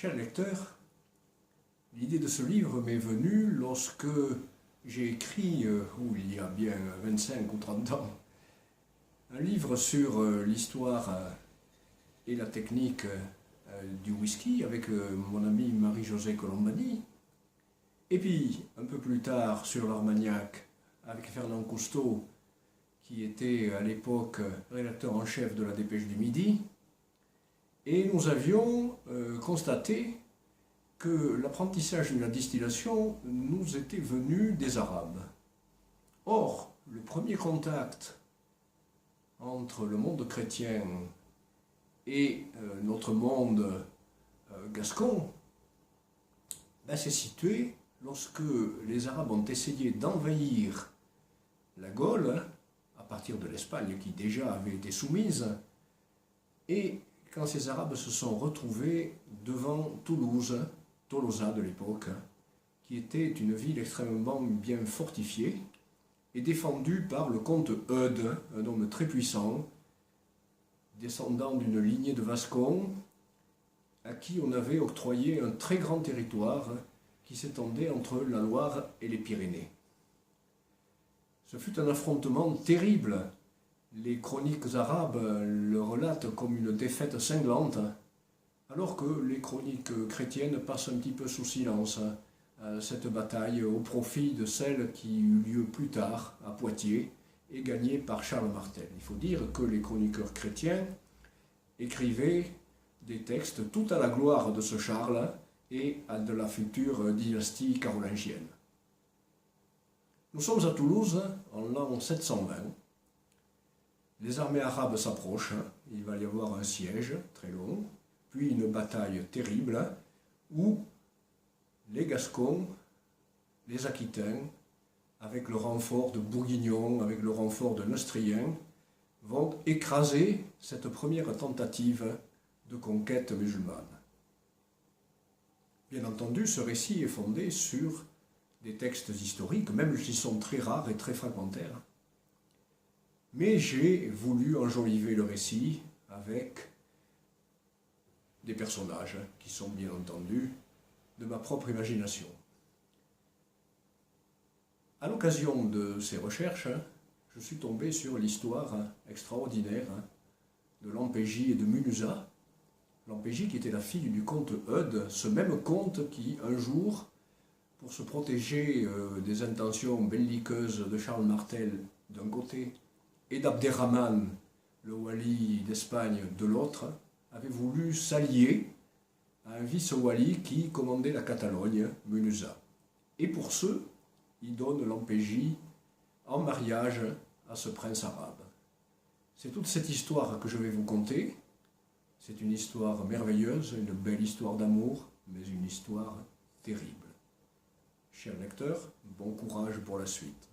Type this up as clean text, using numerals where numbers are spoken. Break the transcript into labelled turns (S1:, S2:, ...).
S1: Cher lecteur, l'idée de ce livre m'est venue lorsque j'ai écrit, il y a bien 25 ou 30 ans, un livre sur l'histoire et la technique du whisky avec mon ami Marie-Josée Colombani. Et puis, un peu plus tard, sur l'Armagnac, avec Fernand Cousteau, qui était à l'époque rédacteur en chef de la Dépêche du Midi. Et nous avions constaté que l'apprentissage de la distillation nous était venu des Arabes. Or, le premier contact entre le monde chrétien et notre monde gascon s'est situé lorsque les Arabes ont essayé d'envahir la Gaule, à partir de l'Espagne qui déjà avait été soumise, et quand ces Arabes se sont retrouvés devant Toulouse, Tolosa de l'époque, qui était une ville extrêmement bien fortifiée et défendue par le comte Eudes, un homme très puissant, descendant d'une lignée de Vascons, à qui on avait octroyé un très grand territoire qui s'étendait entre la Loire et les Pyrénées. Ce fut un affrontement terrible. Les chroniques arabes le relatent comme une défaite cinglante, alors que les chroniques chrétiennes passent un petit peu sous silence cette bataille au profit de celle qui eut lieu plus tard à Poitiers et gagnée par Charles Martel. Il faut dire que les chroniqueurs chrétiens écrivaient des textes tout à la gloire de ce Charles et de la future dynastie carolingienne. Nous sommes à Toulouse en l'an 720. Les armées arabes s'approchent, il va y avoir un siège très long, puis une bataille terrible où les Gascons, les Aquitains, avec le renfort de Bourguignons, avec le renfort de Neustriens, vont écraser cette première tentative de conquête musulmane. Bien entendu, ce récit est fondé sur des textes historiques, même s'ils sont très rares et très fragmentaires. Mais j'ai voulu enjoliver le récit avec des personnages qui sont bien entendu de ma propre imagination. À l'occasion de ces recherches, je suis tombé sur l'histoire extraordinaire de Lampégie et de Munuza. Lampégie qui était la fille du comte Eudes, ce même comte qui, un jour, pour se protéger des intentions belliqueuses de Charles Martel d'un côté et d'Abderrahman, le wali d'Espagne, de l'autre, avait voulu s'allier à un vice-wali qui commandait la Catalogne, Munuza. Et pour ce, il donne Lampégie en mariage à ce prince arabe. C'est toute cette histoire que je vais vous conter. C'est une histoire merveilleuse, une belle histoire d'amour, mais une histoire terrible. Chers lecteurs, bon courage pour la suite.